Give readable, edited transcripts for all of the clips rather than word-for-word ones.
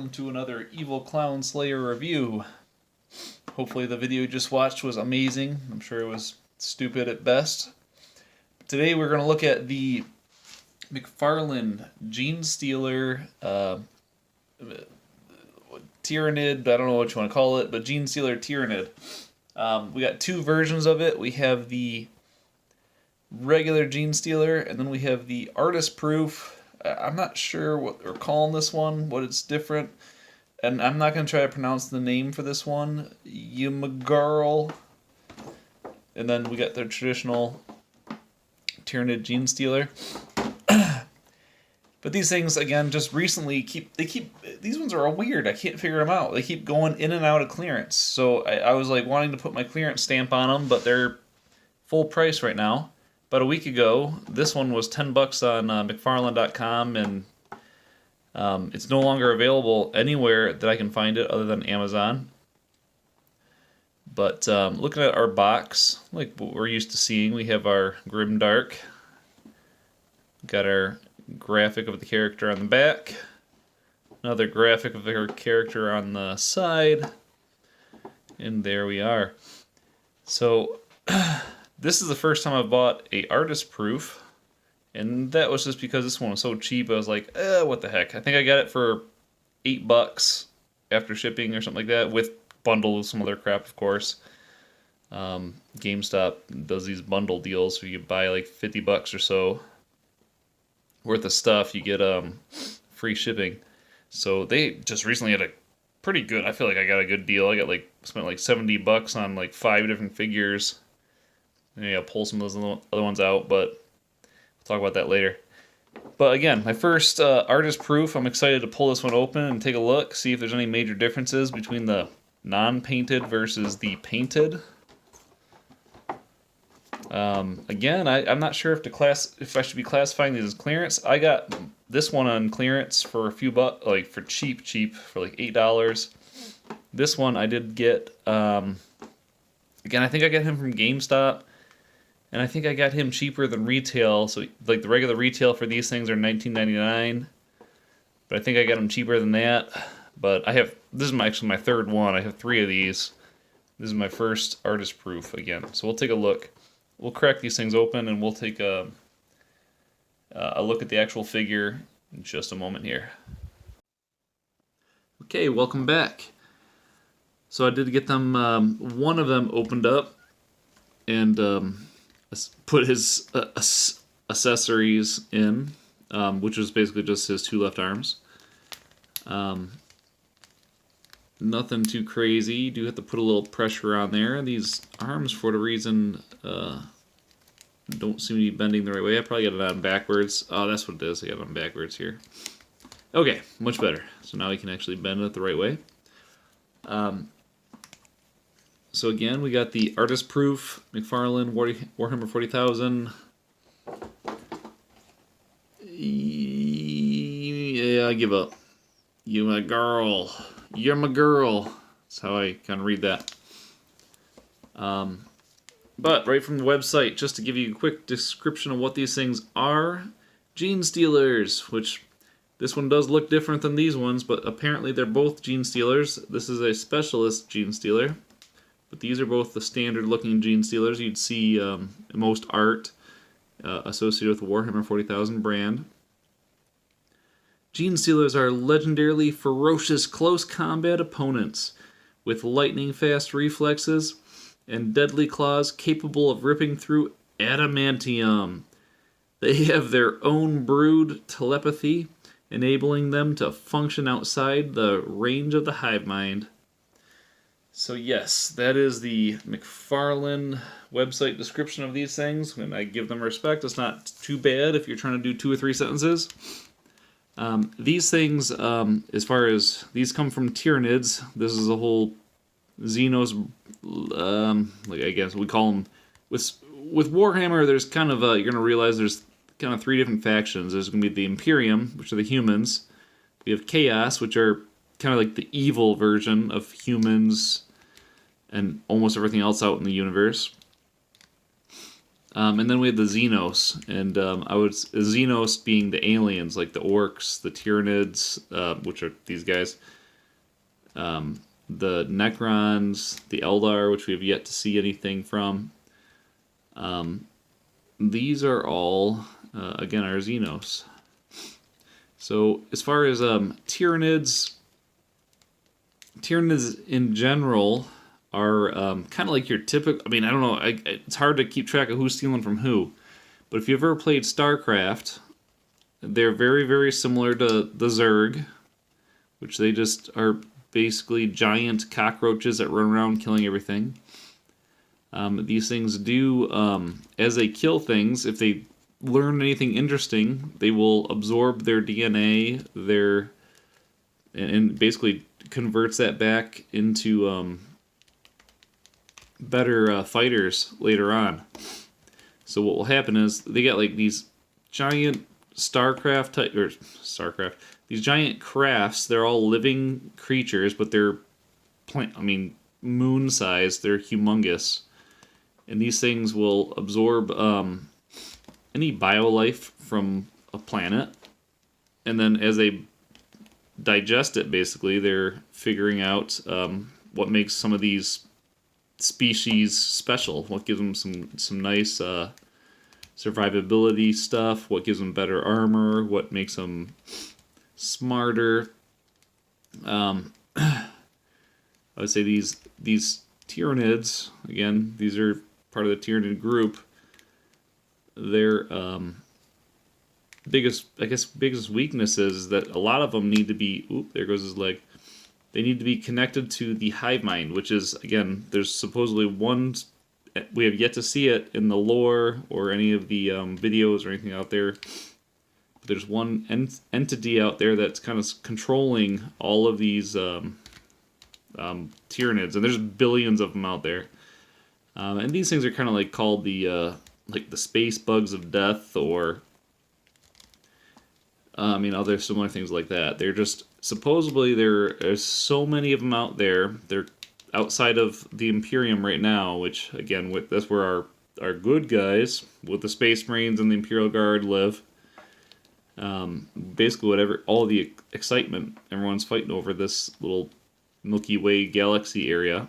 welcome to another Evil Clown Slayer review. Hopefully the video you just watched was amazing. I'm sure it was stupid at best. Today we're going to look at the McFarlane Genestealer Tyrannid, I don't know what you want to call it, but Genestealer Tyrannid. We got two versions of it. We have the regular Genestealer, and then we have the artist proof. I'm not sure what we're calling this one, what it's different. And I'm not going to try to pronounce the name for this one. Yamagarl. And then we got the traditional Tyrannid Genestealer. But these things, again, just recently these ones are all weird. I can't figure them out. They keep going in and out of clearance. So I was like wanting to put my clearance stamp on them, but they're full price right now. About a week ago, this one was $10 on McFarlane.com, and it's no longer available anywhere that I can find it other than Amazon. But looking at our box, like what we're used to seeing, we have our Grimdark. Got our graphic of the character on the back. Another graphic of the character on the side. And there we are. So this is the first time I've bought a artist proof, and that was just because this one was so cheap. I was like, what the heck? I think I got it for $8 after shipping or something like that, with bundle with some other crap, of course. GameStop does these bundle deals, so you buy like $50 or so worth of stuff, you get free shipping. So they just recently had a pretty good, I feel like I got a good deal. I got spent like $70 on like 5 different figures. Maybe I'll pull some of those other ones out, but we'll talk about that later. But again, my first artist proof, I'm excited to pull this one open and take a look, see if there's any major differences between the non-painted versus the painted. Again, I'm not sure if I should be classifying these as clearance. I got this one on clearance for a few bucks, like for cheap, for like $8. This one I did get, again, I think I got him from GameStop. And I think I got him cheaper than retail. So like the regular retail for these things are $19.99. But I think I got them cheaper than that. But this is actually my third one. I have 3 of these. This is my first artist proof again. So we'll take a look. We'll crack these things open and we'll take a look at the actual figure in just a moment here. Okay, welcome back. So I did get them, one of them opened up and put his accessories in, which was basically just his 2 left arms. Nothing too crazy. You do have to put a little pressure on there. These arms, for whatever reason, don't seem to be bending the right way. I probably got it on backwards. Oh, that's what it is. I got it on backwards here. Okay, much better. So now we can actually bend it the right way. So again, we got the artist proof, McFarlane, Warhammer 40,000. Yeah, I give up. You my girl. You're my girl. That's how I kind of read that. But right from the website, just to give you a quick description of what these things are. Genestealers, which this one does look different than these ones, but apparently they're both Genestealers. This is a specialist Genestealer. But these are both the standard looking Genestealers you'd see in most art associated with the Warhammer 40,000 brand. Genestealers are legendarily ferocious close combat opponents with lightning fast reflexes and deadly claws capable of ripping through adamantium. They have their own brood telepathy, enabling them to function outside the range of the hive mind. So yes, that is the McFarlane website description of these things, and I give them respect. It's not too bad if you're trying to do 2 or 3 sentences. These things, as far as these come from Tyrannids, this is a whole Xenos, I guess we call them. With Warhammer, there's kind of you're gonna realize there's kind of 3 different factions. There's gonna be the Imperium, which are the humans. We have Chaos, which are kind of like the evil version of humans and almost everything else out in the universe. And then we have the Xenos, and Xenos being the aliens, like the orcs, the Tyranids, which are these guys, the Necrons, the Eldar, which we have yet to see anything from. These are all, again, our Xenos. So as far as Tyranids in general are kind of like your typical. I mean, I don't know. It's hard to keep track of who's stealing from who. But if you've ever played StarCraft, they're very, very similar to the Zerg, which they just are basically giant cockroaches that run around killing everything. These things do, as they kill things, if they learn anything interesting, they will absorb their DNA, and basically converts that back into better fighters later on. So what will happen is they get like these giant StarCraft, these giant crafts. They're all living creatures, but they're moon-sized. They're humongous, and these things will absorb any biolife from a planet, and then as they digest it, basically, they're figuring out what makes some of these species special, what gives them some nice survivability stuff, what gives them better armor, what makes them smarter. I would say these Tyranids, again, these are part of the Tyranid group. Their biggest weakness is that a lot of them need to be. Oop, there goes his leg. They need to be connected to the hive mind, which is, again, there's supposedly one. We have yet to see it in the lore or any of the videos or anything out there. But there's one entity out there that's kind of controlling all of these Tyranids, and there's billions of them out there. And these things are kind of like called the space bugs of death, or other similar things like that. They're just supposedly there's so many of them out there. They're outside of the Imperium right now, which again, that's where our good guys with the Space Marines and the Imperial Guard live. Basically, all the excitement everyone's fighting over this little Milky Way galaxy area,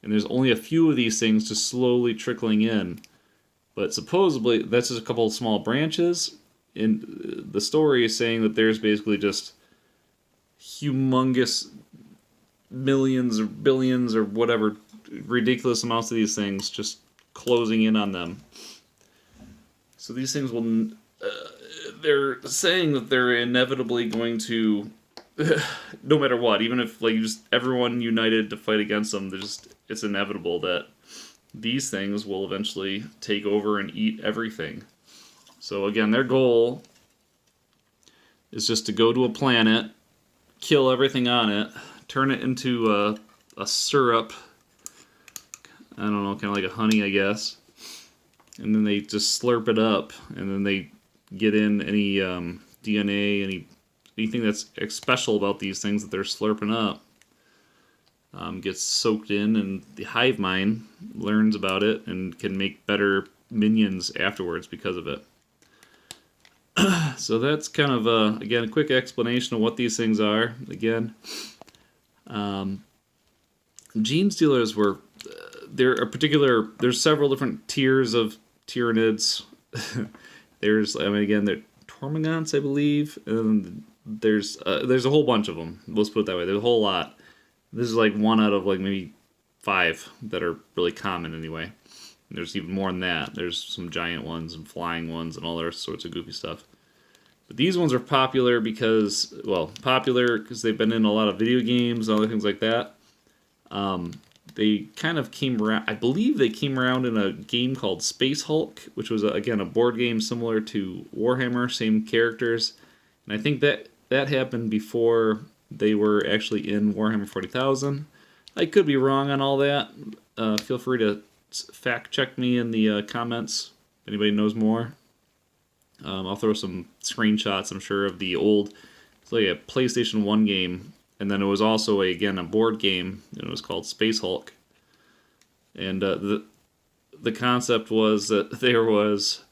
and there's only a few of these things just slowly trickling in. But supposedly, that's just a couple of small branches. And the story is saying that there's basically just humongous millions or billions or whatever ridiculous amounts of these things just closing in on them. So these things will. They're saying that they're inevitably going to, no matter what, even if just everyone united to fight against them, it's inevitable that these things will eventually take over and eat everything. So again, their goal is just to go to a planet, kill everything on it, turn it into a syrup, I don't know, kind of like a honey, I guess, and then they just slurp it up, and then they get in any DNA, anything that's special about these things that they're slurping up. Gets soaked in, and the hive mind learns about it and can make better minions afterwards because of it. So that's kind of again a quick explanation of what these things are. Again, Genestealers were there's several different tiers of Tyranids. They're Tormagants, I believe, and there's a whole bunch of them. Let's put it that way. There's a whole lot. This is like one out of maybe 5 that are really common anyway. And there's even more than that. There's some giant ones and flying ones and all other sorts of goofy stuff. But these ones are popular because they've been in a lot of video games and other things like that. They kind of came around, I believe they came around in a game called Space Hulk, which was, again, a board game similar to Warhammer, same characters. And I think that happened before they were actually in Warhammer 40,000. I could be wrong on all that. Feel free to fact check me in the comments if anybody knows more. I'll throw some screenshots, I'm sure, of the old, it's like a PlayStation 1 game. And then it was also, a board game, and it was called Space Hulk. And the concept was that there was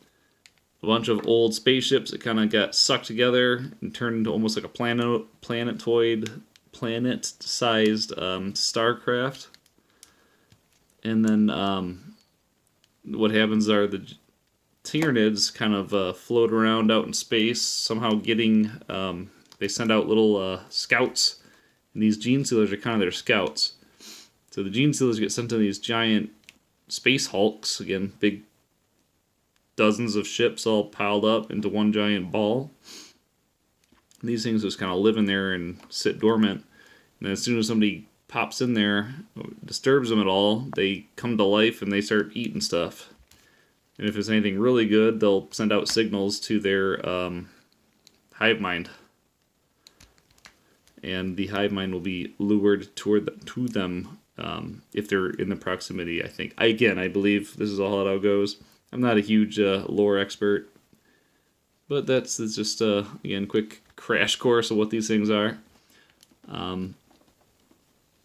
a bunch of old spaceships that kind of got sucked together and turned into almost like a planet-sized starcraft. And then what happens are the Tyranids kind of float around out in space, somehow getting, they send out little scouts, and these Genestealers are kind of their scouts. So the Genestealers get sent to these giant space hulks, again, big dozens of ships all piled up into one giant ball. And these things just kind of live in there and sit dormant. And as soon as somebody pops in there, disturbs them at all, they come to life and they start eating stuff. And if it's anything really good, they'll send out signals to their hive mind. And the hive mind will be lured to them if they're in the proximity, I think. I believe this is all how it goes. I'm not a huge lore expert, but it's just, again, quick crash course of what these things are.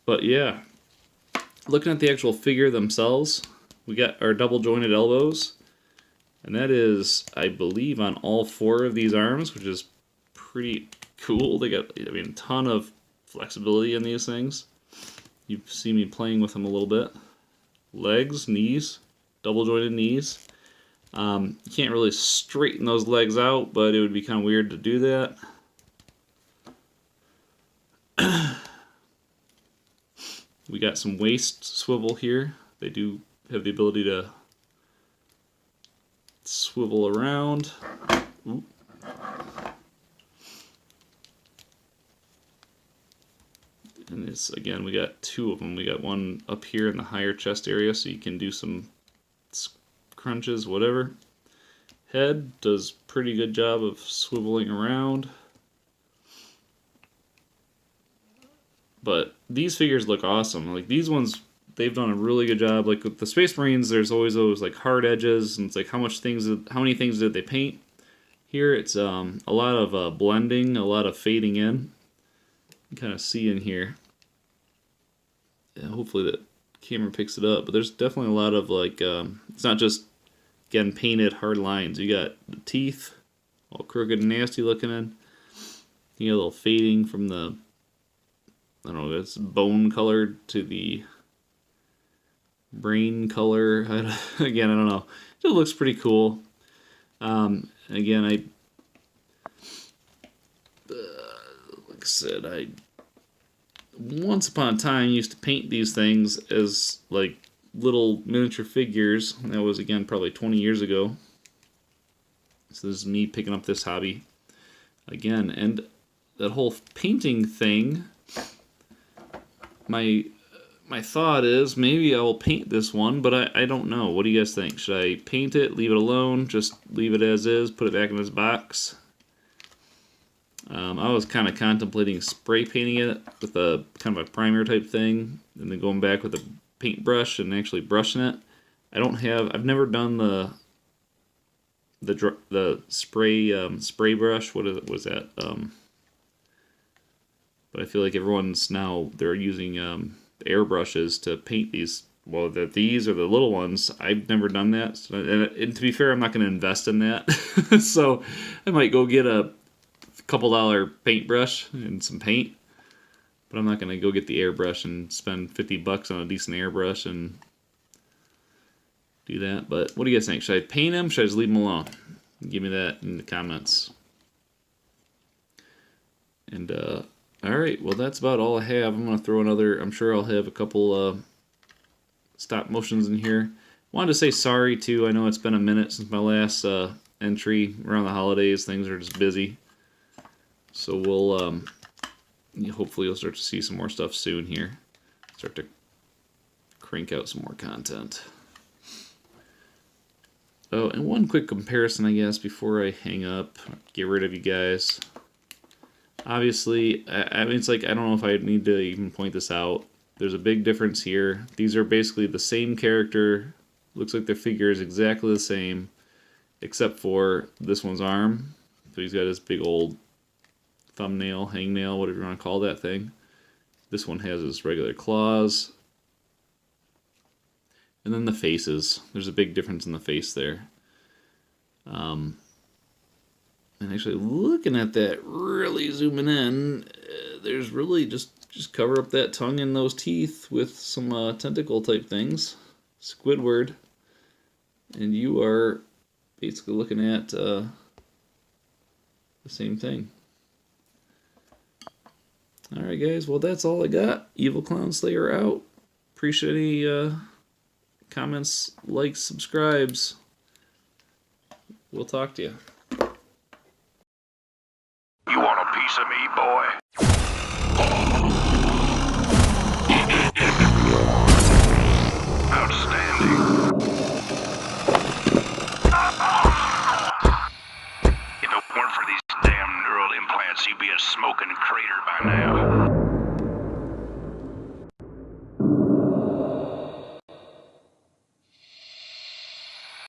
But yeah, looking at the actual figure themselves, we got our double jointed elbows, and that is, I believe, on all 4 of these arms, which is pretty cool. They got, a ton of flexibility in these things. You've seen me playing with them a little bit. Legs, knees, double jointed knees. You can't really straighten those legs out, but it would be kind of weird to do that. We got some waist swivel here. They do have the ability to swivel around. Ooh. And this, again, we got 2 of them. We got one up here in the higher chest area, so you can do some crunches, whatever. Head does pretty good job of swiveling around. But these figures look awesome. Like, these ones, they've done a really good job. Like, with the Space Marines, there's always those, like, hard edges, and it's like, how many things did they paint? Here, it's a lot of blending, a lot of fading in. You can kind of see in here. Yeah, hopefully the camera picks it up, but there's definitely a lot of, like, it's not just, again, painted hard lines. You got the teeth, all crooked and nasty looking in. You got a little fading from the, I don't know, it's bone colored to the brain color. Again, I don't know. It looks pretty cool. Again, like I said, once upon a time used to paint these things as like little miniature figures. That was, again, probably 20 years ago. So this is me picking up this hobby again. And that whole painting thing, my thought is maybe I will paint this one, but I don't know. What do you guys think? Should I paint it, leave it alone, just leave it as is, put it back in this box? I was kind of contemplating spray painting it with a kind of a primer type thing, and then going back with a paintbrush and actually brushing it. I've never done the spray brush. What is it? Was that? But I feel like they're using airbrushes to paint these. Well, these are the little ones. I've never done that, so, and to be fair, I'm not going to invest in that. So I might go get a couple $1 paintbrush and some paint, but I'm not going to go get the airbrush and spend $50 on a decent airbrush and do that. But what do you guys think? Should I paint him? Should I just leave him alone? Give me that in the comments. And alright, well, that's about all I have. I'm going to throw I'm sure I'll have a couple stop motions in here. Wanted to say sorry too. I know it's been a minute since my last entry. Around the holidays, things are just busy. So we'll, hopefully you'll start to see some more stuff soon here. Start to crank out some more content. Oh, and one quick comparison, I guess, before I hang up, get rid of you guys. Obviously, I mean, it's like, I don't know if I need to even point this out. There's a big difference here. These are basically the same character. Looks like their figure is exactly the same, except for this one's arm. So he's got his big old thumbnail, hangnail, whatever you want to call that thing. This one has his regular claws. And then the faces. There's a big difference in the face there. And actually looking at that, really zooming in, there's really just cover up that tongue and those teeth with some tentacle type things. Squidward. And you are basically looking at the same thing. Alright guys, well that's all I got. Evil Clown Slayer out. Appreciate any comments, likes, subscribes. We'll talk to you. You want a piece of me, boy? Outstanding. If it weren't for these damn neural implants, you'd be a smoking crater by now.